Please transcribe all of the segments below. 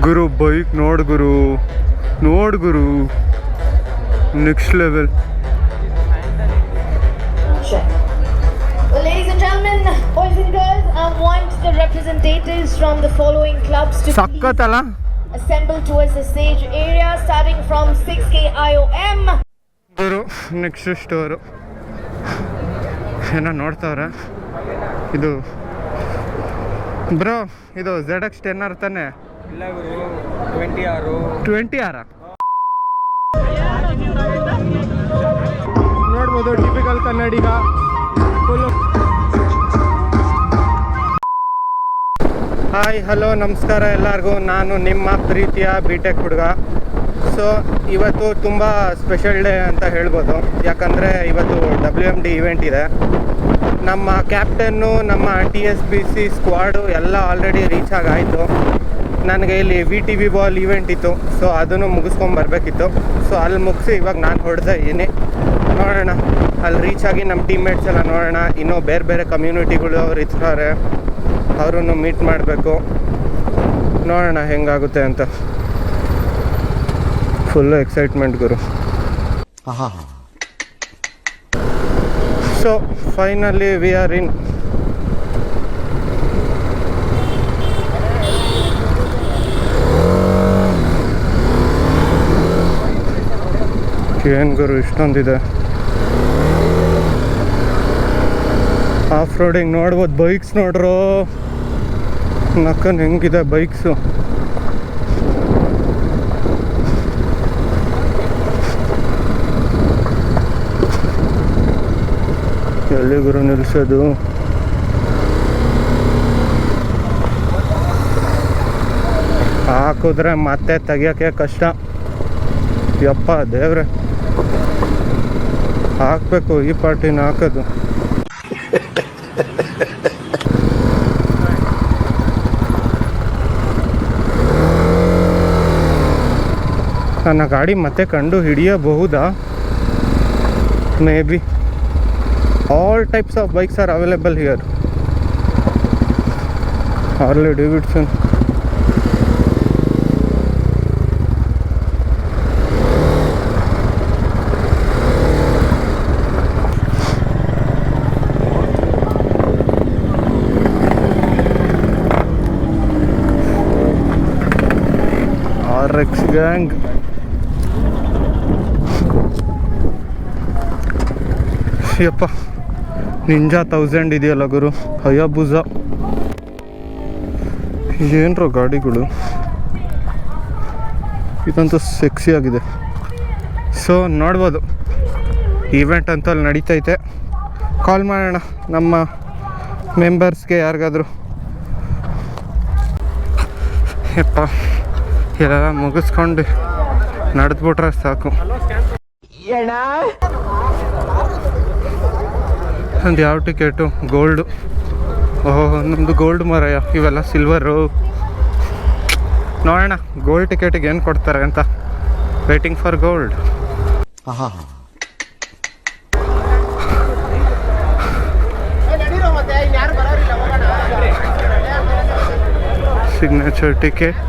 ಗುರು bike ನೋಡು ಗುರು next level. Ladies and gentlemen, boys and girls, I want the representatives from the following clubs to ಸಕ್ಕತ್ತಲ್ಲ assemble towards the stage area starting from 6K IOM. Guru next store ಏನೋ ನೋಡ್ತಾವ್ರೆ. ಇದು bro ಇದು ZX10R ತಾನೆ? ಇಲ್ಲ ಗುರು 20R ನೋಡ್ಬೋದು typical ಕನ್ನಡಿಗ full. Hi hello ನಮಸ್ಕಾರ ಎಲ್ಲರಿಗೂ, ನಾನು ನಿಮ್ಮ ಪ್ರೀತಿಯ BTech ಹುಡುಗ. ಸೊ ಇವತ್ತು ತುಂಬ ಸ್ಪೆಷಲ್ ಡೇ ಅಂತ ಹೇಳ್ಬೋದು, ಯಾಕಂದರೆ ಇವತ್ತು WMD ಇವೆಂಟ್ ಇದೆ. ನಮ್ಮ ಕ್ಯಾಪ್ಟನ್ನು ನಮ್ಮ TSBC ಸ್ಕ್ವಾಡು ಎಲ್ಲ ಆಲ್ರೆಡಿ ರೀಚ್ ಆಗಾಯಿತು. ನನಗೆ ಇಲ್ಲಿ VTV ಬಾಲ್ ಇವೆಂಟ್ ಇತ್ತು, ಸೊ ಅದನ್ನು ಮುಗಿಸ್ಕೊಂಬರ್ಬೇಕಿತ್ತು. ಸೊ ಅಲ್ಲಿ ಮುಗಿಸಿ ಇವಾಗ ನಾನು ಹೊಡೆದ ಇದ್ದೀನಿ. ನೋಡೋಣ ಅಲ್ಲಿ ರೀಚ್ ಆಗಿ ನಮ್ಮ ಟೀಮ್ಮೇಟ್ಸ್ ಎಲ್ಲ ನೋಡೋಣ. ಇನ್ನೂ ಬೇರೆ ಬೇರೆ ಕಮ್ಯುನಿಟಿಗಳು ಅವ್ರು ಇರ್ತಾರೆ, ಅವರನ್ನು ಮೀಟ್ ಮಾಡಬೇಕು. ನೋಡೋಣ ಹೆಂಗಾಗುತ್ತೆ ಅಂತ. ಫುಲ್ಲು ಎಕ್ಸೈಟ್ಮೆಂಟ್ ಗುರು. So finally we are in. ಏನು ಗುರು ಇಷ್ಟೊಂದಿದೆ. ಆಫ್ ರೋಡಿಂಗ್ ನೋಡ್ಬೋದು. ಬೈಕ್ಸ್ ನೋಡ್ರೋ ನಕ್ಕನ್ ಹೆಂಗಿದೆ ಬೈಕ್ಸು. ಎಲ್ಲಿ ಗುರು ನಿಲ್ಲಿಸೋದು? ಹಾಕಿದ್ರೆ ಮತ್ತೆ ತೆಗಿಯೋಕ್ಕೆ ಕಷ್ಟ. ಯಪ್ಪ ದೇವ್ರೆ, ಹಾಕಬೇಕು ಈ ಪಾರ್ಟಿನ ಹಾಕೋದು. ನನ್ನ ಗಾಡಿ ಮತ್ತೆ ಕಂಡು ಹಿಡಿಯಬಹುದಾ? Maybe. All types of bikes are available here. Harley Davidson, RX gang. ಯಪ್ಪ ನಿಂಜಾ 1000 ಇದೆಯಲ್ಲ ಗುರು, ಹಯಾಬುಜಾ. ಏನರೋ ಗಾಡಿಗಳು, ಇದಂತೂ ಸೆಕ್ಸಿ ಆಗಿದೆ. ಸೊ ನೋಡ್ಬೋದು ಈವೆಂಟ್ ಅಂತೂ ಅಲ್ಲಿ ನಡೀತೈತೆ. ಕಾಲ್ ಮಾಡೋಣ ನಮ್ಮ ಮೆಂಬರ್ಸ್ಗೆ ಯಾರಿಗಾದ್ರು. ಯಪ್ಪ ಎಲ್ಲ ಮುಗಿಸ್ಕೊಂಡು ನಡೆದ್ಬಿಟ್ರೆ ಸಾಕು. ಒಂದು ಯಾವ ಟಿಕೆಟು? ಗೋಲ್ಡು. ಓಹೋ ನಮ್ಮದು ಗೋಲ್ಡ್ ಮರಯ, ಇವೆಲ್ಲ ಸಿಲ್ವರು. ನೋಡೋಣ ಗೋಲ್ಡ್ ಟಿಕೆಟಿಗೆ ಏನು ಕೊಡ್ತಾರೆ ಅಂತ. Waiting for gold. Signature ticket,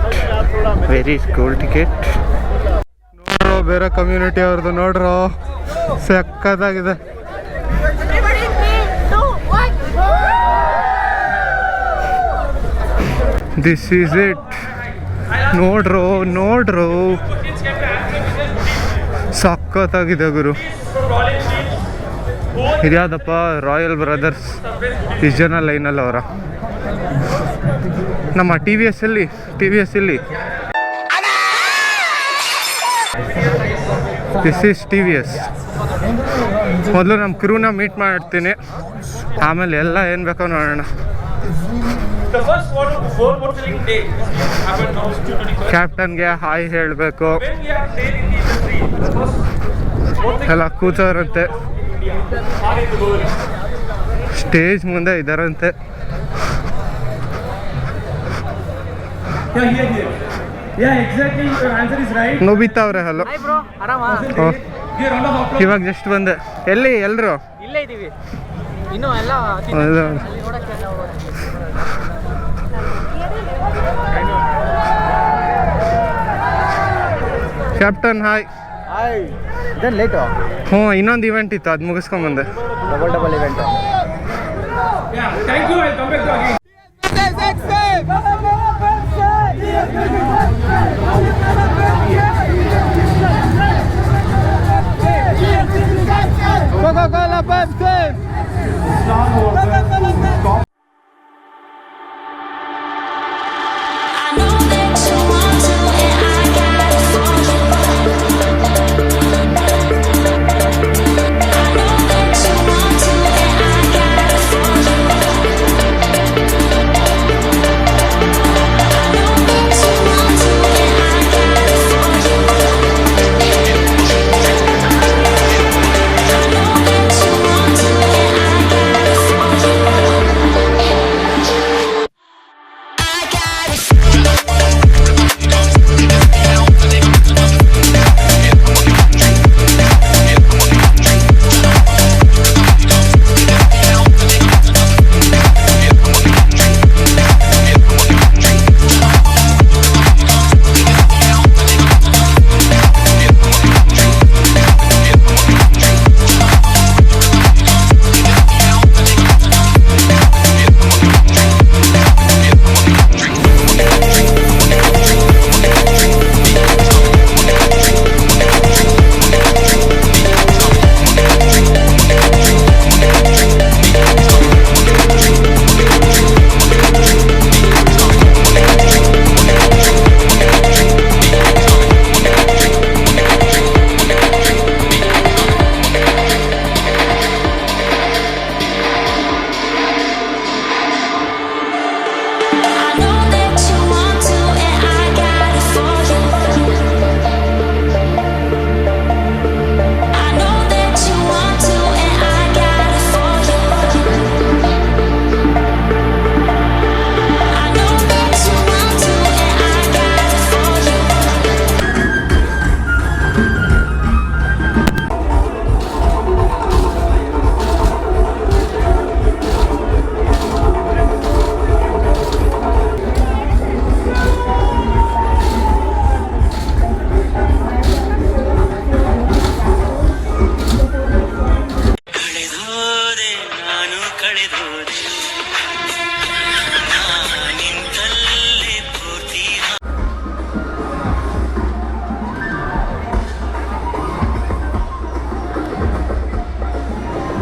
very gold ticket. ನೋಡ್ರೋ ಬೇರೆ ಕಮ್ಯುನಿಟಿ ಅವ್ರದ್ದು ನೋಡ್ರೋ, ಸಕ್ಕತ್ತಾಗಿದೆ. This is it. ನೋಡ್ರೋ ಸಕ್ಕತ್ತಾಗಿದೆ ಗುರು. ಇದ್ಯಾವುದಪ್ಪ? Royal brothers. ಇಷ್ಟು ಜನ ಲೈನಲ್ಲಿ ಅವರ. ನಮ್ಮ ಟಿ ವಿ ಎಸ್ ಇಲ್ಲಿ ದಿಸ್ ಈಸ್ TVS. ಮೊದಲು ನಮ್ಮ ಕ್ರೂನ ಮೀಟ್ ಮಾಡ್ತೀನಿ, ಆಮೇಲೆ ಎಲ್ಲ ಏನು ಬೇಕೋ ನೋಡೋಣ. ಕ್ಯಾಪ್ಟನ್ಗೆ ಹಾಯ್ ಹೇಳಬೇಕು. ಎಲ್ಲ ಕೂತವ್ರಂತೆ, ಸ್ಟೇಜ್ ಮುಂದೆ ಇದ್ದಾರಂತೆ. ನೋಬಿತಾ ಅವರೇ ಹಲೋ. ಇವಾಗ ಜಸ್ಟ್ ಬಂದೆ. ಎಲ್ಲಿ ಎಲ್ಲರೂ? ಇಲ್ಲೇ ಇದೀವಿ. ಇನ್ನು ಎಲ್ಲ ಕ್ಯಾಪ್ಟನ್ ಹಾಯ್. ಇದೇನು ಲೇಟು ಹ್ಞೂ ಇನ್ನೊಂದು ಇವೆಂಟ್ ಇತ್ತು ಅದು ಮುಗಿಸ್ಕೊಂಬಂದೆ. Double event. Coca-Cola Pepsi.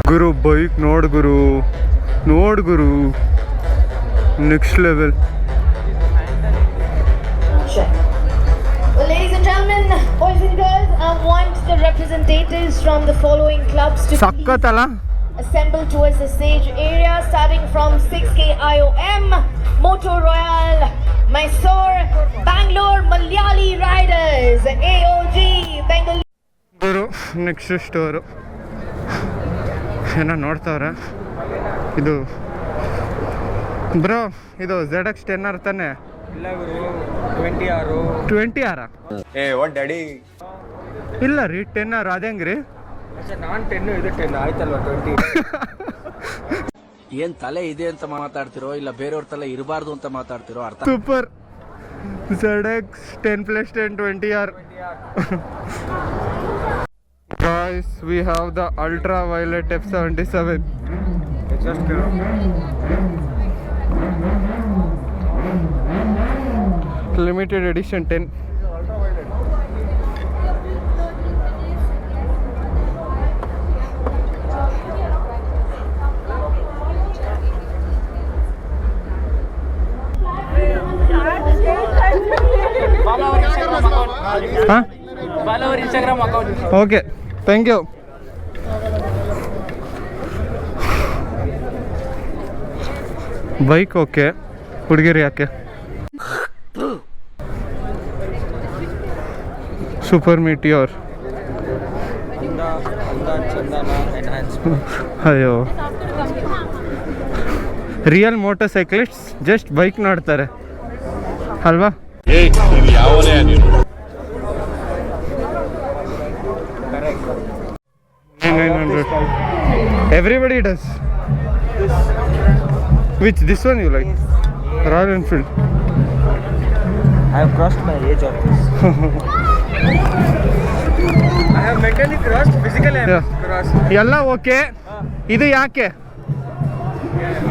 ಗುರು ಬೈಕ್ ನೋಡು ಗುರು next level. Well, ladies and gentlemen, boys and girls, I want the representatives from the following clubs to ಸಕ್ಕತ್ತಲ್ಲ. assemble towards the stage area, starting from 6K IOM, Motor Royal, Mysore, Bangalore, Malayali Riders, AOG, Bengal. Guru next store ಏನೋ ನೋಡ್ತಾವ್ರೆ. ಇದು bro ಇದು ZX10R ತಾನೆ? ಇಲ್ಲ ಗುರು 20R. 20R ಏ what daddy? ಇಲ್ಲ ರೀ 10R ಅದೇ ಹೆಂಗ್ರಿ? ನಾನು 10 ಇದು 10 ಆಯ್ತಲ್ವಾ 20. ಏನ್ ತಲೆ ಇದೆ ಅಂತ ಮಾತಾಡ್ತಿರೋ ಇಲ್ಲ ಬೇರೆಯವ್ರ ತಲೆ ಇರಬಾರ್ದು ಅಂತ ಮಾತಾಡ್ತಿರೋ ಅರ್ಥ. Super ZX10+10 20R. Guys, we have the ultraviolet F77. Limited edition 10. Follow our Instagram account. Okay, thank you. Bike okay, ಹುಡುಗಿರು ಯಾಕೆ? Super Meteor. ಅಯ್ಯೋ, real motor cyclist just bike ನೋಡ್ತಾರೆ ಅಲ್ವಾ? Everybody does. Which this one you like? Royal Enfield. I have crossed my age of this. I have mentally cross physically Yeah. Cross. ಎಲ್ಲ okay. ಇದು ಯಾಕೆ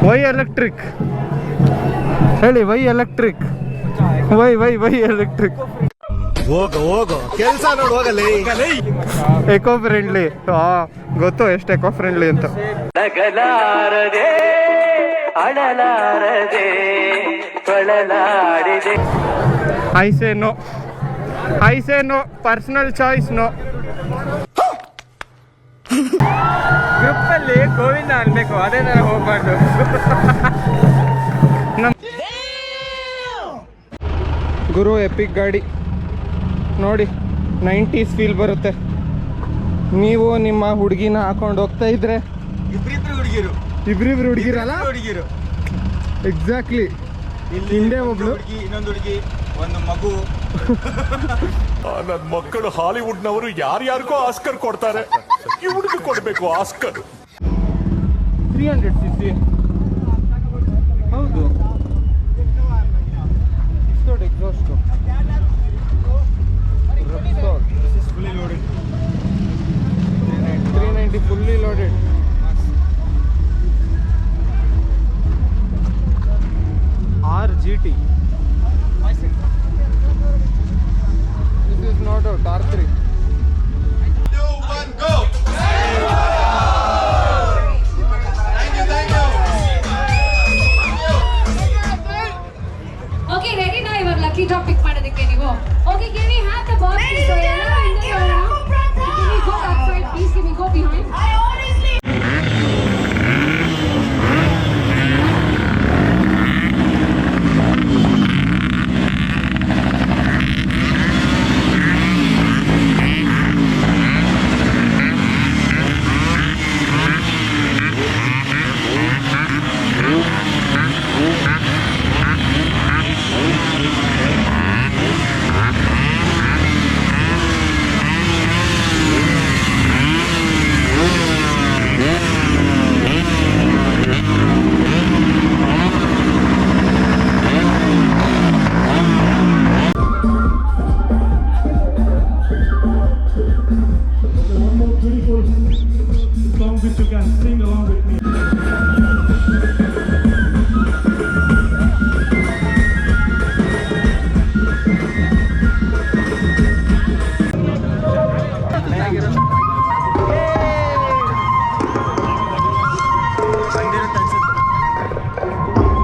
why electric ಹೇಳಿ? Why electric, why why why electric. ಹೋಗೋ ಕೆಲಸ ನೋಡು ಹೋಗಲಿ. Eco friendly. ಗೊತ್ತು ಎಷ್ಟು ಎಕೋ ಫ್ರೆಂಡ್ಲಿ ಅಂತ. ನಗಲಾರದೆ ಅಳಲಾರದೆ ತೊಳಲಾಡಿದೆ. I say no, I say no, personal choice no. ಗ್ರೂಪಲ್ಲಿ ಗೋವಿಂದ ಅನ್ಬೇಕು, ಅದೇ ತರ ಹೋಗ್ಬಾರ್ದು. ಗುರು ಎಪಿಕ್ ಗಾಡಿ ನೋಡಿ, 90s ಫೀಲ್ ಬರುತ್ತೆ. ನೀವು ನಿಮ್ಮ ಹುಡುಗಿನ ಹಾಕೊಂಡು ಹೋಗ್ತಾ ಇದ್ರೆ ಇಬ್ರಿಬ್ರು ಹುಡುಗಿರಲ್ಲ? ಎಕ್ಸಾಕ್ಟ್ಲಿ. ಹಿಂದೆ ಒಬ್ಳು, ಇನ್ನೊಂದು ಹುಡುಗಿ, ಒಂದು ಮಗು. ನನ್ನ ಮಕ್ಕಳು ಹಾಲಿವುಡ್ನವರು ಯಾರ್ಯಾರಿಗೋ ಆಸ್ಕರ್ ಕೊಡ್ತಾರೆ, ಇವ್ರಿಗೆ ಕೊಡ್ಬೇಕು ಆಸ್ಕರ್. 300cc. ಹೌದು, ಇಷ್ಟೊಂದು exhaust. Fully loaded. 390 fully loaded. RGT. This is not out, R3. Okay, ready now? Your lucky drop pick ಮಾಡೋದಕ್ಕೆ ನೀವು. Okay, can we have the box? Ladies and gentlemen, give it up for Pratap. Can we go outside, please? Can we go behind? I honestly.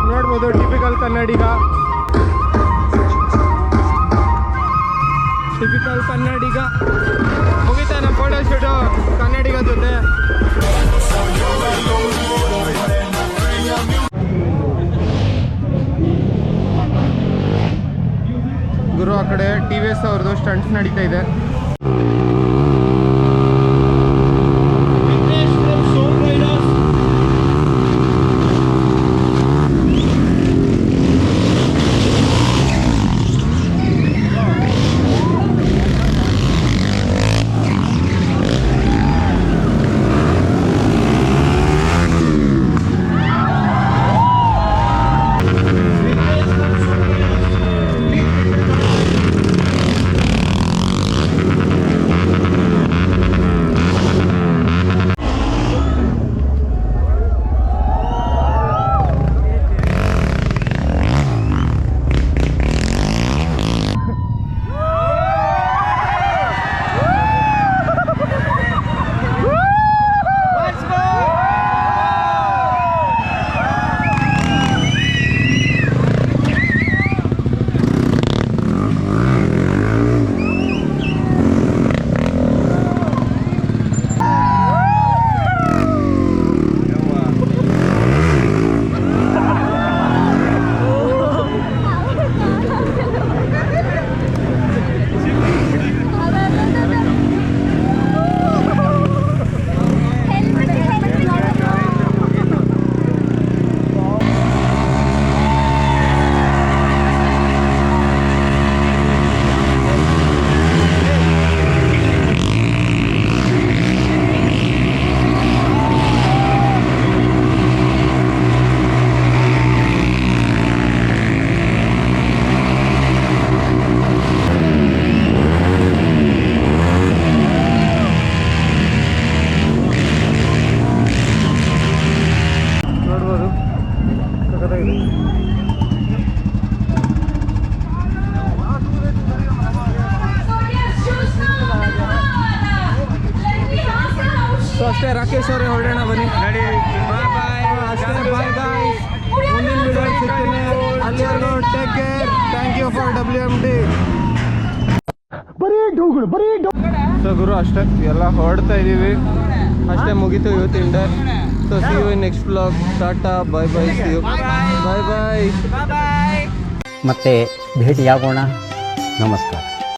ನೋಡ್ಬೋದು typical ಕನ್ನಡಿಗ. Typical ಕನ್ನಡಿಗ. ಮುಗಿತಾನೆ photo shoot ಕನ್ನಡಿಗ ಜೊತೆ. ಗುರು ಆ ಕಡೆ TVS ಅವ್ರದ್ದು stunts ನಡೀತಾ ಇದೆ. So ಅಷ್ಟೇ ರಾಕೇಶ್ ಅವರೇ ಹೊರಡೋಣ ಬನ್ನಿ. ನಡಿ ಬಾಯ್ ಬಾಯ್ ಅಷ್ಟೇ ಬಾಯ್ ಗಾಯ್ಸ್. ಮುಂದಿನ ವಿಡಿಯೋ ಸಿಗ್ತೀನಿ. ಅಲ್ಲಿವರೆಗೂ take care. Thank you for WMD. So ಗುರು ಅಷ್ಟೇ ಎಲ್ಲ ಹೊರಡ್ತಾ ಇದ್ದೀವಿ. ಅಷ್ಟೇ ಮುಗೀತು ಇವತ್ತಿನ day. So see you in next vlog. Tata bye bye. See you bye bye. ಮತ್ತೆ ಭೇಟಿಯಾಗೋಣ. ನಮಸ್ಕಾರ.